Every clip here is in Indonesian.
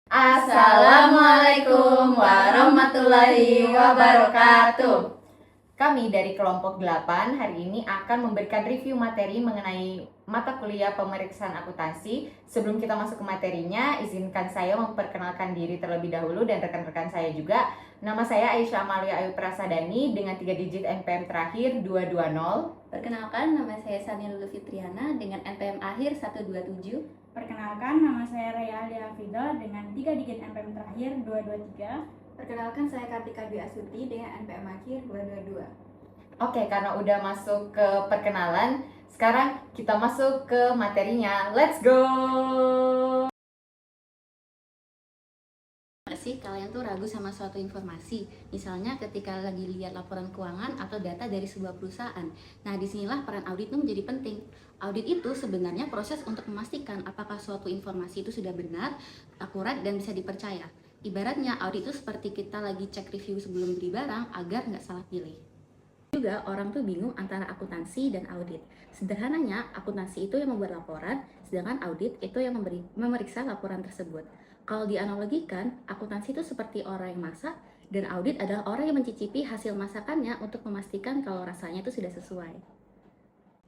Assalamualaikum warahmatullahi wabarakatuh. Kami dari kelompok 8 hari ini akan memberikan review materi mengenai mata kuliah pemeriksaan akuntansi. Sebelum kita masuk ke materinya, izinkan saya memperkenalkan diri terlebih dahulu dan rekan-rekan saya juga. Nama saya Aisyah Amalia Ayu Prasadani dengan 3 digit NPM terakhir 220. Perkenalkan, nama saya Sania Lulu Fitriana dengan NPM akhir 127. Perkenalkan, nama saya Raya Alia Hafidho dengan 3 digit NPM terakhir 223. Perkenalkan, saya Kartika Dwi Astuti dengan NPM akhir 222. Oke, karena udah masuk ke perkenalan, sekarang kita masuk ke materinya. Let's go! Sih kalian tuh ragu sama suatu informasi, misalnya ketika lagi lihat laporan keuangan atau data dari sebuah perusahaan. Nah, disinilah peran audit itu menjadi penting. Audit itu sebenarnya proses untuk memastikan apakah suatu informasi itu sudah benar, akurat, dan bisa dipercaya. Ibaratnya audit itu seperti kita lagi cek review sebelum beli barang agar nggak salah pilih. Juga orang tuh bingung antara akuntansi dan audit. Sederhananya, akuntansi itu yang membuat laporan, sedangkan audit itu yang memeriksa laporan tersebut. Kalau dianalogikan, akuntansi itu seperti orang yang masak, dan audit adalah orang yang mencicipi hasil masakannya untuk memastikan kalau rasanya itu sudah sesuai.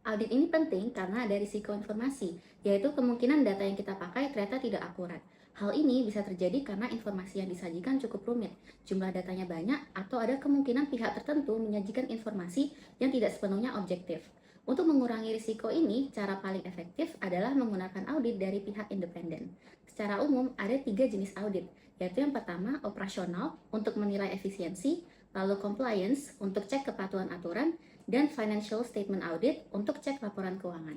Audit ini penting karena ada risiko informasi, yaitu kemungkinan data yang kita pakai ternyata tidak akurat. Hal ini bisa terjadi karena informasi yang disajikan cukup rumit, jumlah datanya banyak, atau ada kemungkinan pihak tertentu menyajikan informasi yang tidak sepenuhnya objektif. Untuk mengurangi risiko ini, cara paling efektif adalah menggunakan audit dari pihak independen. Secara umum, ada 3 jenis audit, yaitu yang pertama, operasional untuk menilai efisiensi, lalu compliance untuk cek kepatuhan aturan, dan financial statement audit untuk cek laporan keuangan.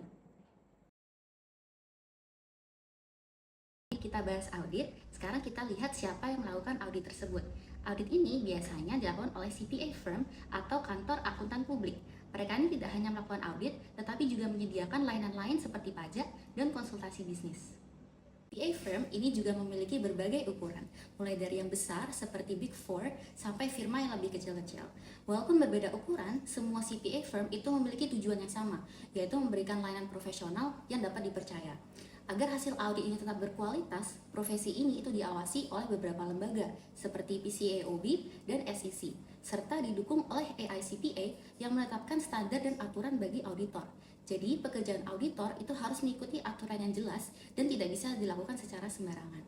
Kita bahas audit, sekarang kita lihat siapa yang melakukan audit tersebut. Audit ini biasanya dilakukan oleh CPA firm atau kantor akuntan publik. Mereka ini tidak hanya melakukan audit, tetapi juga menyediakan layanan lain seperti pajak dan konsultasi bisnis. CPA firm ini juga memiliki berbagai ukuran, mulai dari yang besar seperti Big Four sampai firma yang lebih kecil-kecil. Walaupun berbeda ukuran, semua CPA firm itu memiliki tujuan yang sama, yaitu memberikan layanan profesional yang dapat dipercaya. Agar hasil audit ini tetap berkualitas, profesi ini itu diawasi oleh beberapa lembaga seperti PCAOB dan SEC, serta didukung oleh AICPA yang menetapkan standar dan aturan bagi auditor. Jadi, pekerjaan auditor itu harus mengikuti aturan yang jelas dan tidak bisa dilakukan secara sembarangan.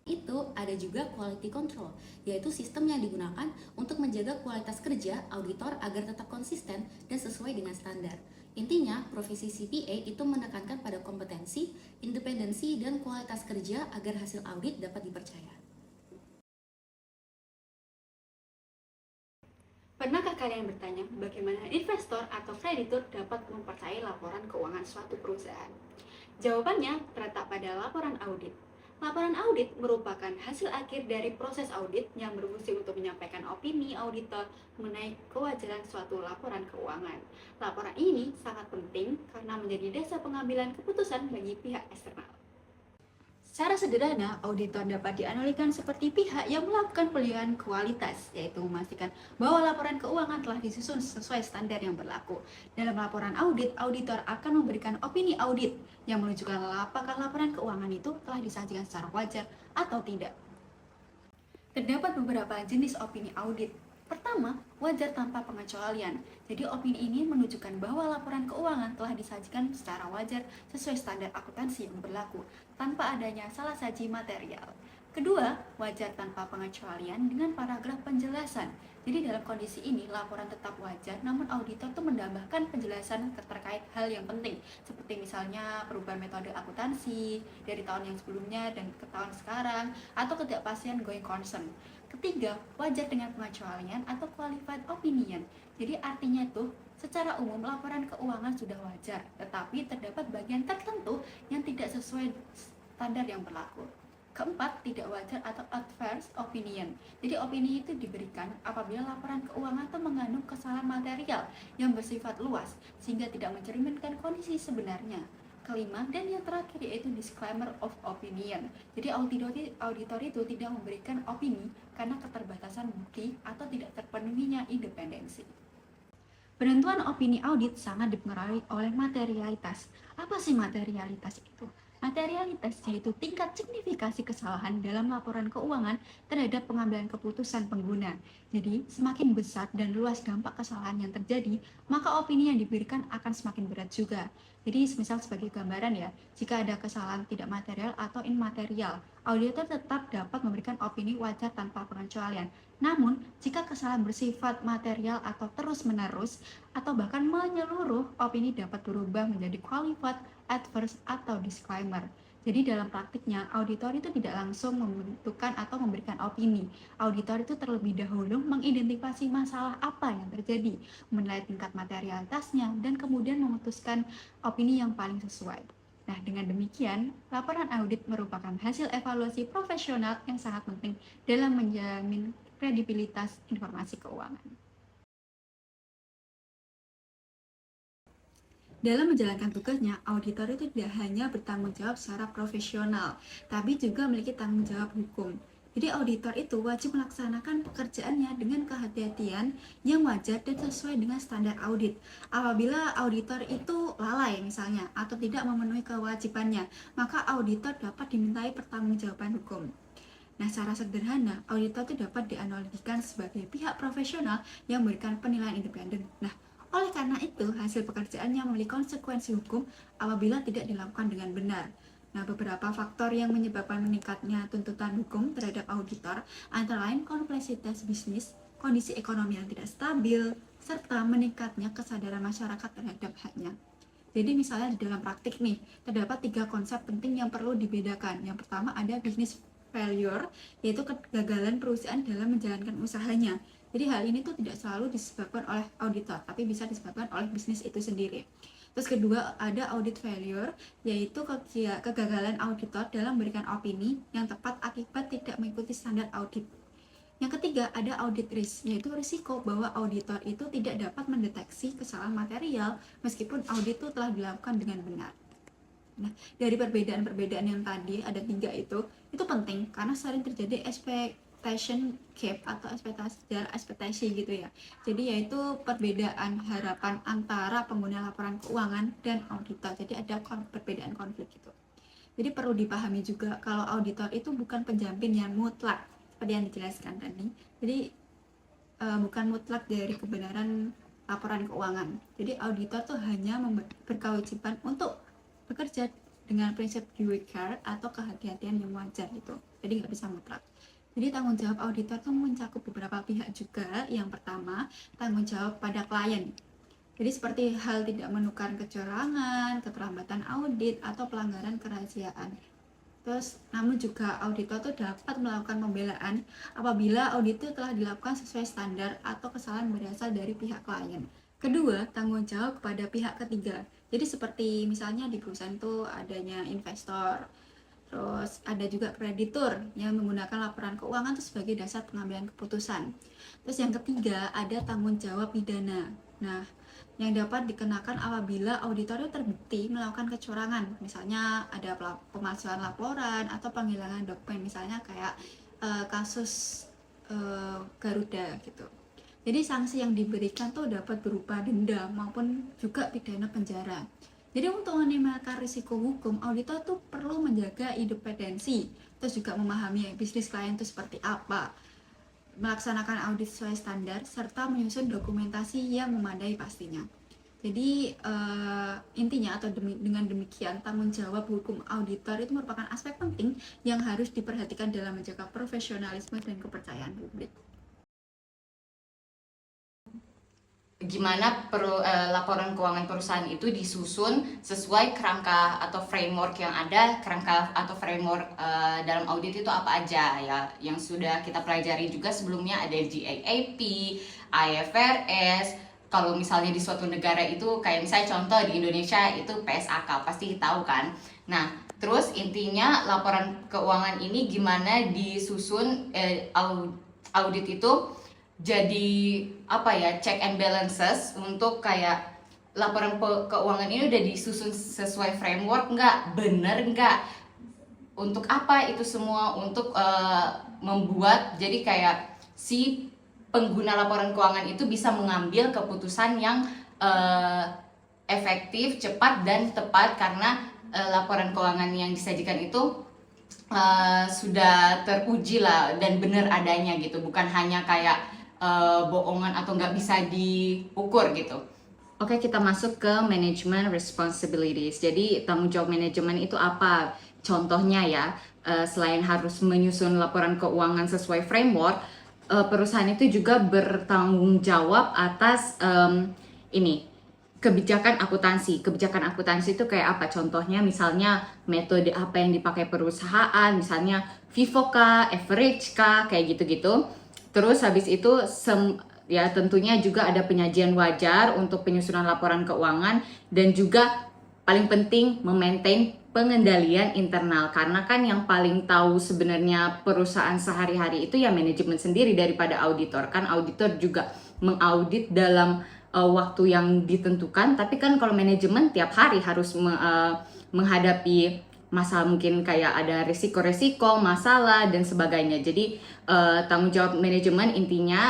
Itu ada juga quality control, yaitu sistem yang digunakan untuk menjaga kualitas kerja auditor agar tetap konsisten dan sesuai dengan standar. Intinya, profesi CPA itu menekankan pada kompetensi, independensi, dan kualitas kerja agar hasil audit dapat dipercaya. Pernahkah kalian bertanya bagaimana investor atau kreditur dapat mempercayai laporan keuangan suatu perusahaan? Jawabannya terletak pada laporan audit. Laporan audit merupakan hasil akhir dari proses audit yang berfungsi untuk menyampaikan opini auditor mengenai kewajaran suatu laporan keuangan. Laporan ini sangat penting karena menjadi dasar pengambilan keputusan bagi pihak eksternal. Secara sederhana, auditor dapat dianalogikan seperti pihak yang melakukan penilaian kualitas, yaitu memastikan bahwa laporan keuangan telah disusun sesuai standar yang berlaku. Dalam laporan audit, auditor akan memberikan opini audit yang menunjukkan apakah laporan keuangan itu telah disajikan secara wajar atau tidak. Terdapat beberapa jenis opini audit. Pertama, wajar tanpa pengecualian. Jadi opini ini menunjukkan bahwa laporan keuangan telah disajikan secara wajar sesuai standar akuntansi yang berlaku, tanpa adanya salah saji material. Kedua, wajar tanpa pengecualian dengan paragraf penjelasan. Jadi dalam kondisi ini, laporan tetap wajar, namun auditor itu menambahkan penjelasan terkait hal yang penting, seperti misalnya perubahan metode akuntansi dari tahun yang sebelumnya dan ke tahun sekarang, atau ketidakpastian going concern. Ketiga, wajar dengan pengecualian atau qualified opinion. Jadi artinya itu, secara umum laporan keuangan sudah wajar, tetapi terdapat bagian tertentu yang tidak sesuai standar yang berlaku. Keempat, tidak wajar atau adverse opinion. Jadi opini itu diberikan apabila laporan keuangan itu mengandung kesalahan material yang bersifat luas, sehingga tidak mencerminkan kondisi sebenarnya. Kelima, dan yang terakhir yaitu disclaimer of opinion. Jadi auditor itu tidak memberikan opini karena keterbatasan bukti atau tidak terpenuhinya independensi. Penentuan opini audit sangat dipengaruhi oleh materialitas. Apa sih materialitas itu? Materialitas yaitu tingkat signifikasi kesalahan dalam laporan keuangan terhadap pengambilan keputusan pengguna. Jadi, semakin besar dan luas dampak kesalahan yang terjadi, maka opini yang diberikan akan semakin berat juga. Jadi, misal sebagai gambaran ya, jika ada kesalahan tidak material atau immaterial, auditor tetap dapat memberikan opini wajar tanpa pengecualian. Namun, jika kesalahan bersifat material atau terus-menerus, atau bahkan menyeluruh, opini dapat berubah menjadi qualified, adverse, atau disclaimer. Jadi dalam praktiknya, auditor itu tidak langsung menentukan atau memberikan opini. Auditor itu terlebih dahulu mengidentifikasi masalah apa yang terjadi, menilai tingkat materialitasnya, dan kemudian memutuskan opini yang paling sesuai. Nah, dengan demikian, laporan audit merupakan hasil evaluasi profesional yang sangat penting dalam menjamin kredibilitas informasi keuangan. Dalam menjalankan tugasnya, auditor itu tidak hanya bertanggung jawab secara profesional, tapi juga memiliki tanggung jawab hukum. Jadi auditor itu wajib melaksanakan pekerjaannya dengan kehati-hatian yang wajar dan sesuai dengan standar audit. Apabila auditor itu lalai misalnya, atau tidak memenuhi kewajibannya, maka auditor dapat dimintai pertanggungjawaban hukum. Nah, secara sederhana, auditor itu dapat dianalogikan sebagai pihak profesional yang memberikan penilaian independen. Nah, oleh karena itu, hasil pekerjaannya memiliki konsekuensi hukum apabila tidak dilakukan dengan benar. Nah, beberapa faktor yang menyebabkan meningkatnya tuntutan hukum terhadap auditor antara lain kompleksitas bisnis, kondisi ekonomi yang tidak stabil, serta meningkatnya kesadaran masyarakat terhadap haknya. Jadi misalnya di dalam praktik nih, terdapat 3 konsep penting yang perlu dibedakan. Yang pertama ada business failure, yaitu kegagalan perusahaan dalam menjalankan usahanya. Jadi hal ini tuh tidak selalu disebabkan oleh auditor, tapi bisa disebabkan oleh bisnis itu sendiri. Terus kedua ada audit failure, yaitu kegagalan auditor dalam memberikan opini yang tepat akibat tidak mengikuti standar audit. Yang ketiga ada audit risk, yaitu risiko bahwa auditor itu tidak dapat mendeteksi kesalahan material meskipun audit itu telah dilakukan dengan benar. Nah, dari perbedaan-perbedaan yang tadi ada 3 itu penting karena sering terjadi expectation gap atau ekspektasi gitu ya. Jadi yaitu perbedaan harapan antara pengguna laporan keuangan dan auditor. Jadi ada perbedaan konflik gitu. Jadi perlu dipahami juga kalau auditor itu bukan penjamin yang mutlak seperti yang dijelaskan tadi. Jadi bukan mutlak dari kebenaran laporan keuangan. Jadi auditor tuh hanya berkewajiban untuk bekerja dengan prinsip due care atau kehati-hatian yang wajar gitu. Jadi nggak bisa mutlak. Jadi tanggung jawab auditor itu mencakup beberapa pihak juga. Yang pertama, tanggung jawab pada klien. Jadi seperti hal tidak menukar kecurangan, keterlambatan audit, atau pelanggaran kerahasiaan. Terus, namun juga auditor itu dapat melakukan pembelaan apabila audit itu telah dilakukan sesuai standar atau kesalahan berasal dari pihak klien. Kedua, tanggung jawab kepada pihak ketiga. Jadi seperti misalnya di perusahaan itu adanya investor, terus ada juga kreditur yang menggunakan laporan keuangan itu sebagai dasar pengambilan keputusan. Terus yang ketiga ada tanggung jawab pidana. Nah, yang dapat dikenakan apabila auditor terbukti melakukan kecurangan. Misalnya ada pemalsuan laporan atau penghilangan dokumen, misalnya kayak kasus Garuda gitu. Jadi sanksi yang diberikan tuh dapat berupa denda maupun juga pidana penjara. Jadi untuk meminimalkan risiko hukum, auditor tuh perlu menjaga independensi, terus juga memahami bisnis klien itu seperti apa, melaksanakan audit sesuai standar, serta menyusun dokumentasi yang memadai pastinya. Jadi intinya atau dengan demikian tanggung jawab hukum auditor itu merupakan aspek penting yang harus diperhatikan dalam menjaga profesionalisme dan kepercayaan publik. Gimana laporan keuangan perusahaan itu disusun sesuai kerangka atau framework yang ada. Kerangka atau framework dalam audit itu apa aja ya, yang sudah kita pelajari juga sebelumnya. Ada GAAP, IFRS. Kalau misalnya di suatu negara itu kayak misalnya contoh di Indonesia itu PSAK, pasti tahu kan. Nah, terus intinya laporan keuangan ini gimana disusun, audit itu jadi apa ya, check and balances untuk kayak laporan keuangan ini udah disusun sesuai framework nggak, bener nggak, untuk apa itu semua, untuk membuat jadi kayak si pengguna laporan keuangan itu bisa mengambil keputusan yang efektif, cepat, dan tepat karena laporan keuangan yang disajikan itu sudah teruji lah dan benar adanya gitu, bukan hanya kayak bohongan atau nggak bisa diukur gitu. Oke, kita masuk ke management responsibilities. Jadi tanggung jawab manajemen itu apa? Contohnya ya, selain harus menyusun laporan keuangan sesuai framework, perusahaan itu juga bertanggung jawab atas kebijakan akuntansi. Kebijakan akuntansi itu kayak apa? Contohnya misalnya metode apa yang dipakai perusahaan, misalnya FIFO kah, average kah, kayak gitu-gitu. Terus habis itu ya tentunya juga ada penyajian wajar untuk penyusunan laporan keuangan, dan juga paling penting memaintain pengendalian internal, karena kan yang paling tahu sebenarnya perusahaan sehari-hari itu ya manajemen sendiri daripada auditor. Kan auditor juga mengaudit dalam waktu yang ditentukan, tapi kan kalau manajemen tiap hari harus menghadapi masalah, mungkin kayak ada resiko-resiko, masalah dan sebagainya. Jadi tanggung jawab manajemen intinya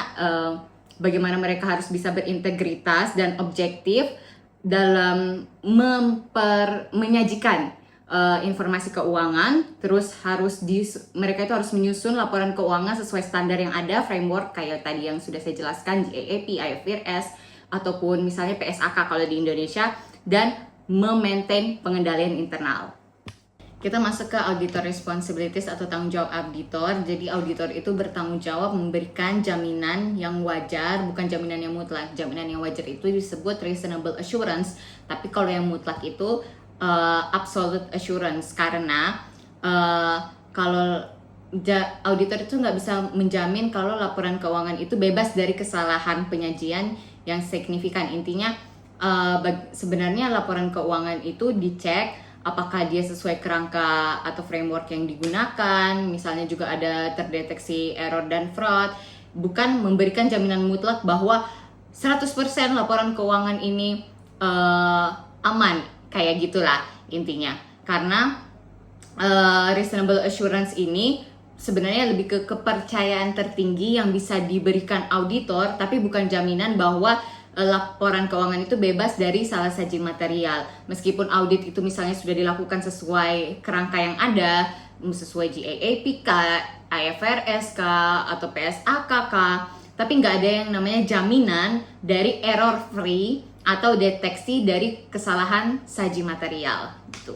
bagaimana mereka harus bisa berintegritas dan objektif dalam menyajikan informasi keuangan. Terus mereka itu harus menyusun laporan keuangan sesuai standar yang ada, framework kayak tadi yang sudah saya jelaskan, GAAP, IFRS, ataupun misalnya PSAK kalau di Indonesia, dan memaintain pengendalian internal. Kita masuk ke auditor responsibilities atau tanggung jawab auditor. Jadi auditor itu bertanggung jawab memberikan jaminan yang wajar, bukan jaminan yang mutlak. Jaminan yang wajar itu disebut reasonable assurance, tapi kalau yang mutlak itu absolute assurance, karena kalau auditor itu nggak bisa menjamin kalau laporan keuangan itu bebas dari kesalahan penyajian yang signifikan. Intinya sebenarnya laporan keuangan itu dicek apakah dia sesuai kerangka atau framework yang digunakan, misalnya juga ada terdeteksi error dan fraud, bukan memberikan jaminan mutlak bahwa 100% laporan keuangan ini aman, kayak gitulah intinya. Karena reasonable assurance ini sebenarnya lebih ke kepercayaan tertinggi yang bisa diberikan auditor, tapi bukan jaminan bahwa laporan keuangan itu bebas dari salah saji material. Meskipun audit itu misalnya sudah dilakukan sesuai kerangka yang ada, sesuai GAAP kah, IFRS kah, atau PSAK kah, tapi nggak ada yang namanya jaminan dari error free atau deteksi dari kesalahan saji material gitu.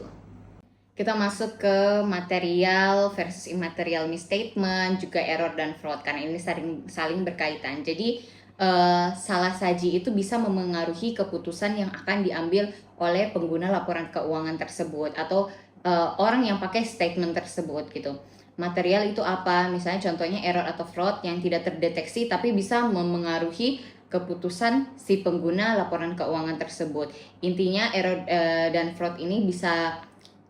Kita masuk ke material versus immaterial misstatement, juga error dan fraud, karena ini saling berkaitan. Jadi salah saji itu bisa memengaruhi keputusan yang akan diambil oleh pengguna laporan keuangan tersebut atau orang yang pakai statement tersebut gitu. Material itu apa? Misalnya contohnya error atau fraud yang tidak terdeteksi tapi bisa memengaruhi keputusan si pengguna laporan keuangan tersebut. Intinya error dan fraud ini bisa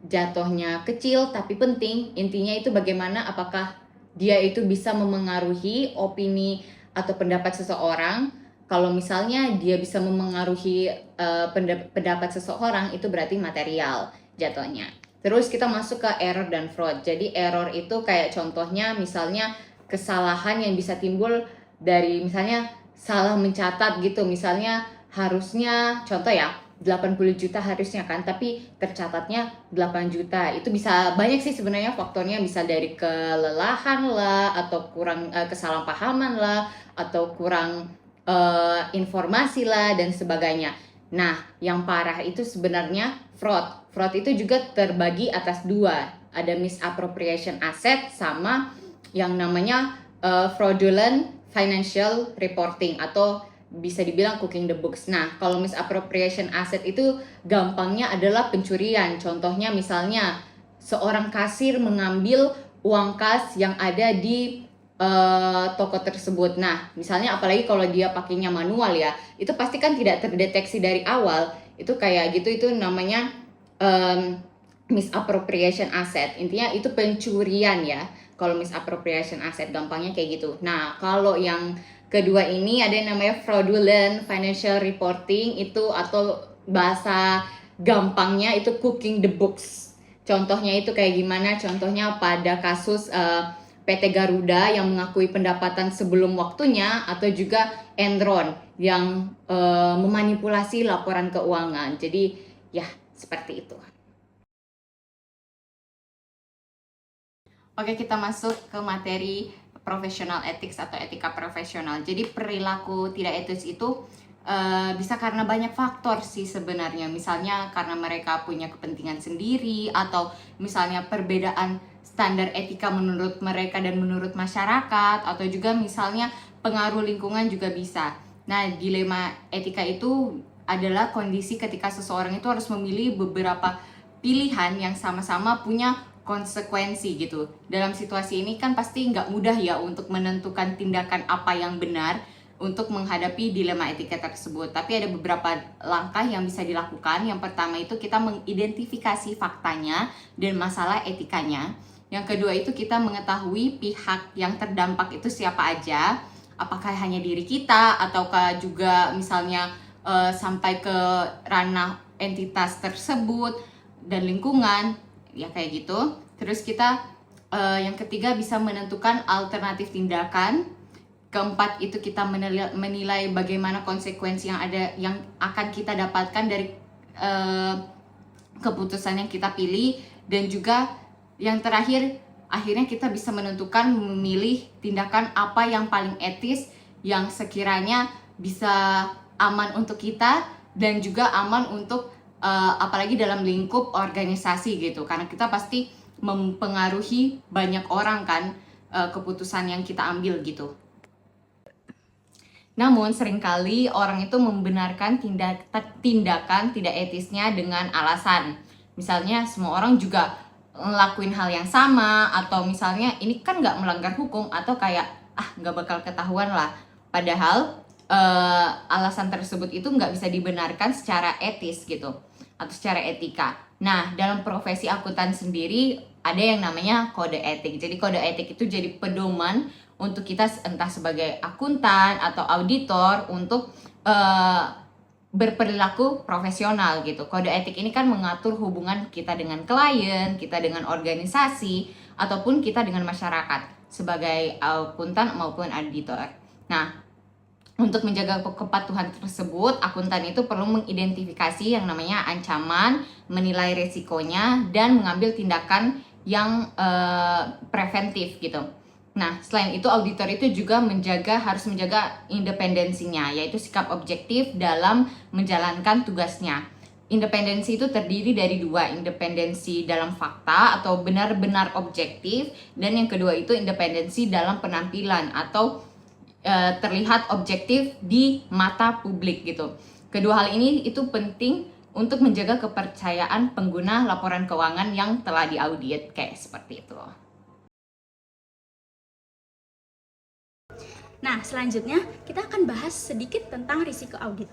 jatuhnya kecil tapi penting. Intinya itu bagaimana apakah dia itu bisa memengaruhi opini atau pendapat seseorang. Kalau misalnya dia bisa memengaruhi pendapat seseorang, itu berarti material jatuhnya. Terus kita masuk ke error dan fraud. Jadi error itu kayak contohnya misalnya kesalahan yang bisa timbul dari misalnya salah mencatat gitu. Misalnya harusnya contoh ya 80 juta harusnya kan, tapi tercatatnya 8 juta. Itu bisa banyak sih sebenarnya faktornya, bisa dari kelelahan lah, atau kurang kesalahpahaman lah, atau kurang informasi lah, dan sebagainya. Nah, yang parah itu sebenarnya fraud. Fraud itu juga terbagi atas dua. Ada misappropriation asset sama yang namanya fraudulent financial reporting atau bisa dibilang cooking the books. Nah, kalau misappropriation asset itu gampangnya adalah pencurian. Contohnya misalnya seorang kasir mengambil uang kas yang ada di toko tersebut. Nah, misalnya apalagi kalau dia pakainya manual ya, itu pasti kan tidak terdeteksi dari awal. Itu kayak gitu, itu namanya misappropriation asset. Intinya itu pencurian ya. Kalau misappropriation asset gampangnya kayak gitu. Nah, kalau yang kedua ini ada yang namanya fraudulent financial reporting, itu atau bahasa gampangnya itu cooking the books. Contohnya itu kayak gimana? Contohnya pada kasus PT Garuda yang mengakui pendapatan sebelum waktunya, atau juga Enron yang memanipulasi laporan keuangan. Jadi ya seperti itu. Oke, kita masuk ke materi professional ethics atau etika profesional. Jadi perilaku tidak etis itu bisa karena banyak faktor sih sebenarnya. Misalnya karena mereka punya kepentingan sendiri, atau misalnya perbedaan standar etika menurut mereka dan menurut masyarakat, atau juga misalnya pengaruh lingkungan juga bisa. Nah, dilema etika itu adalah kondisi ketika seseorang itu harus memilih beberapa pilihan yang sama-sama punya konsekuensi gitu. Dalam situasi ini kan pasti nggak mudah ya untuk menentukan tindakan apa yang benar untuk menghadapi dilema etika tersebut. Tapi ada beberapa langkah yang bisa dilakukan. Yang pertama itu kita mengidentifikasi faktanya dan masalah etikanya. Yang kedua itu kita mengetahui pihak yang terdampak itu siapa aja. Apakah hanya diri kita, ataukah juga misalnya sampai ke ranah entitas tersebut dan lingkungan, ya kayak gitu. Terus kita yang ketiga bisa menentukan alternatif tindakan. Keempat itu kita menilai bagaimana konsekuensi yang akan kita dapatkan dari keputusan yang kita pilih. Dan juga yang terakhir, akhirnya kita bisa menentukan memilih tindakan apa yang paling etis, yang sekiranya bisa aman untuk kita dan juga aman untuk apalagi dalam lingkup organisasi gitu, karena kita pasti mempengaruhi banyak orang kan keputusan yang kita ambil gitu. Namun seringkali orang itu membenarkan tindakan tidak etisnya dengan alasan misalnya semua orang juga ngelakuin hal yang sama, atau misalnya ini kan nggak melanggar hukum, atau kayak nggak bakal ketahuan lah. Padahal alasan tersebut itu nggak bisa dibenarkan secara etis gitu atau secara etika. Nah, dalam profesi akuntan sendiri ada yang namanya kode etik. Jadi kode etik itu jadi pedoman untuk kita entah sebagai akuntan atau auditor untuk berperilaku profesional gitu. Kode etik ini kan mengatur hubungan kita dengan klien, kita dengan organisasi, ataupun kita dengan masyarakat sebagai akuntan maupun auditor. Nah, untuk menjaga kepatuhan tersebut, akuntan itu perlu mengidentifikasi yang namanya ancaman, menilai risikonya, dan mengambil tindakan yang preventif gitu. Nah, selain itu auditor itu juga harus menjaga independensinya, yaitu sikap objektif dalam menjalankan tugasnya. Independensi itu terdiri dari dua, independensi dalam fakta atau benar-benar objektif, dan yang kedua itu independensi dalam penampilan atau terlihat objektif di mata publik gitu. Kedua hal ini itu penting untuk menjaga kepercayaan pengguna laporan keuangan yang telah diaudit, kayak seperti itu. Nah, selanjutnya kita akan bahas sedikit tentang risiko audit.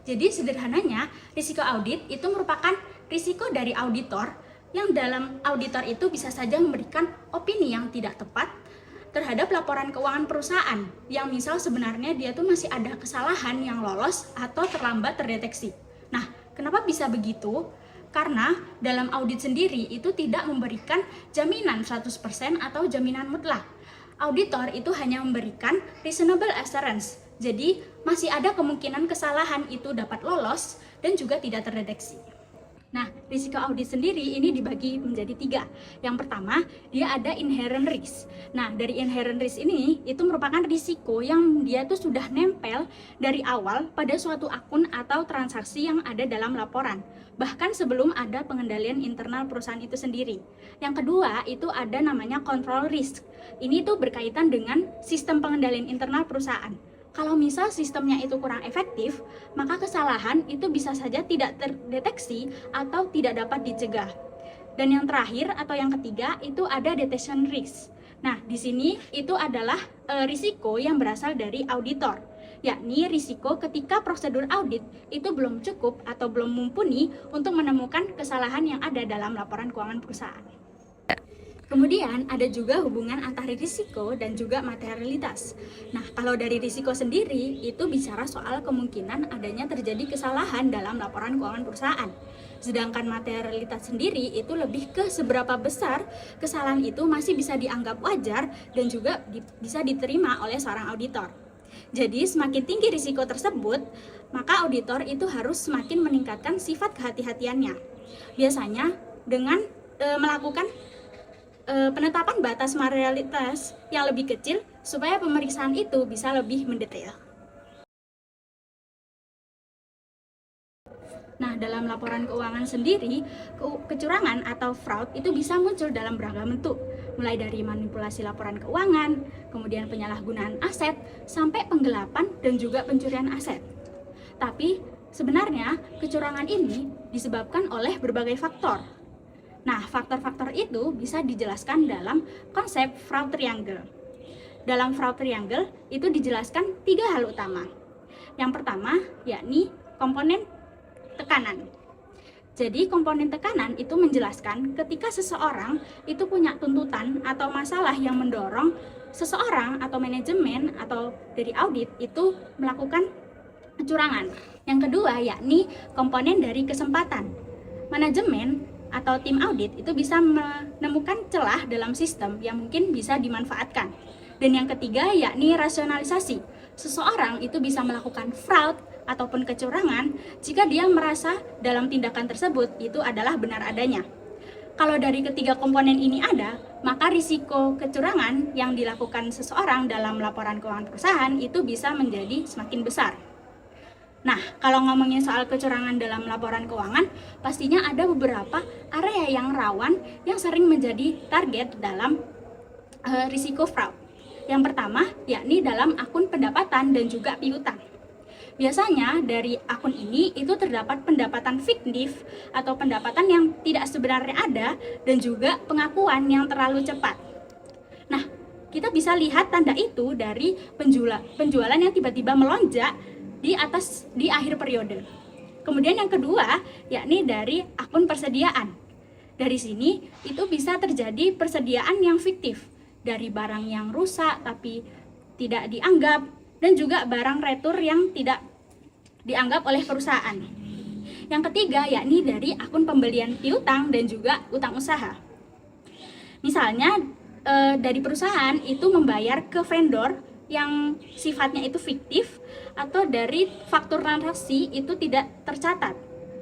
Jadi sederhananya, risiko audit itu merupakan risiko dari auditor yang dalam auditor itu bisa saja memberikan opini yang tidak tepat terhadap laporan keuangan perusahaan yang misal sebenarnya dia tuh masih ada kesalahan yang lolos atau terlambat terdeteksi. Nah, kenapa bisa begitu? Karena dalam audit sendiri itu tidak memberikan jaminan 100% atau jaminan mutlak. Auditor itu hanya memberikan reasonable assurance. Jadi, masih ada kemungkinan kesalahan itu dapat lolos dan juga tidak terdeteksi. Nah, risiko audit sendiri ini dibagi menjadi 3. Yang pertama, dia ada inherent risk. Nah, dari inherent risk ini, itu merupakan risiko yang dia tuh sudah nempel dari awal pada suatu akun atau transaksi yang ada dalam laporan. Bahkan sebelum ada pengendalian internal perusahaan itu sendiri. Yang kedua, itu ada namanya control risk. Ini tuh berkaitan dengan sistem pengendalian internal perusahaan. Kalau misal sistemnya itu kurang efektif, maka kesalahan itu bisa saja tidak terdeteksi atau tidak dapat dicegah. Dan yang terakhir atau yang ketiga itu ada detection risk. Nah, di sini itu adalah risiko yang berasal dari auditor, yakni risiko ketika prosedur audit itu belum cukup atau belum mumpuni untuk menemukan kesalahan yang ada dalam laporan keuangan perusahaan. Kemudian ada juga hubungan antara risiko dan juga materialitas. Nah, kalau dari risiko sendiri itu bicara soal kemungkinan adanya terjadi kesalahan dalam laporan keuangan perusahaan. Sedangkan materialitas sendiri itu lebih ke seberapa besar kesalahan itu masih bisa dianggap wajar dan juga bisa diterima oleh seorang auditor. Jadi semakin tinggi risiko tersebut, maka auditor itu harus semakin meningkatkan sifat kehati-hatiannya. Biasanya dengan melakukan penetapan batas materialitas yang lebih kecil supaya pemeriksaan itu bisa lebih mendetail. Nah, dalam laporan keuangan sendiri, kecurangan atau fraud itu bisa muncul dalam beragam bentuk, mulai dari manipulasi laporan keuangan, kemudian penyalahgunaan aset, sampai penggelapan dan juga pencurian aset. Tapi, sebenarnya kecurangan ini disebabkan oleh berbagai faktor. Nah, faktor-faktor itu bisa dijelaskan dalam konsep fraud triangle. Dalam fraud triangle itu dijelaskan 3 hal utama. Yang pertama, yakni komponen tekanan. Jadi komponen tekanan itu menjelaskan ketika seseorang itu punya tuntutan atau masalah yang mendorong seseorang atau manajemen atau dari audit itu melakukan kecurangan. Yang kedua yakni komponen dari kesempatan. Manajemen atau tim audit itu bisa menemukan celah dalam sistem yang mungkin bisa dimanfaatkan. Dan yang ketiga yakni rasionalisasi. Seseorang itu bisa melakukan fraud ataupun kecurangan jika dia merasa dalam tindakan tersebut itu adalah benar adanya. Kalau dari ketiga komponen ini ada, maka risiko kecurangan yang dilakukan seseorang dalam laporan keuangan perusahaan itu bisa menjadi semakin besar. Nah, kalau ngomongin soal kecurangan dalam laporan keuangan, pastinya ada beberapa area yang rawan yang sering menjadi target dalam risiko fraud. Yang pertama, yakni dalam akun pendapatan dan juga piutang. Biasanya dari akun ini itu terdapat pendapatan fiktif atau pendapatan yang tidak sebenarnya ada dan juga pengakuan yang terlalu cepat. Nah, kita bisa lihat tanda itu dari penjualan yang tiba-tiba melonjak di akhir periode. Kemudian yang kedua, yakni dari akun persediaan. Dari sini itu bisa terjadi persediaan yang fiktif dari barang yang rusak tapi tidak dianggap dan juga barang retur yang tidak dianggap oleh perusahaan. Yang ketiga yakni dari akun pembelian piutang dan juga utang usaha. Misalnya dari perusahaan itu membayar ke vendor yang sifatnya itu fiktif atau dari faktur transaksi itu tidak tercatat.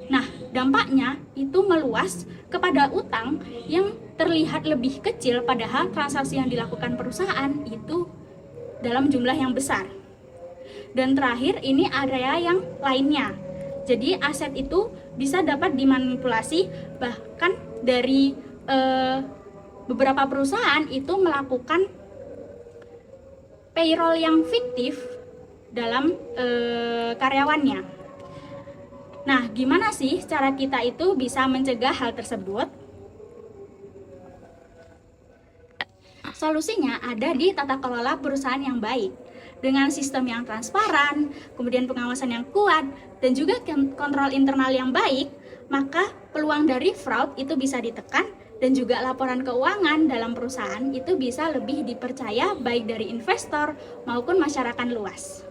Nah, dampaknya itu meluas kepada utang yang terlihat lebih kecil padahal transaksi yang dilakukan perusahaan itu dalam jumlah yang besar. Dan terakhir ini area yang lainnya. Jadi aset itu bisa dapat dimanipulasi, bahkan dari beberapa perusahaan itu melakukan payroll yang fiktif dalam karyawannya. Nah, gimana sih cara kita itu bisa mencegah hal tersebut? Solusinya ada di tata kelola perusahaan yang baik. Dengan sistem yang transparan, kemudian pengawasan yang kuat, dan juga kontrol internal yang baik, maka peluang dari fraud itu bisa ditekan dan juga laporan keuangan dalam perusahaan itu bisa lebih dipercaya baik dari investor maupun masyarakat luas.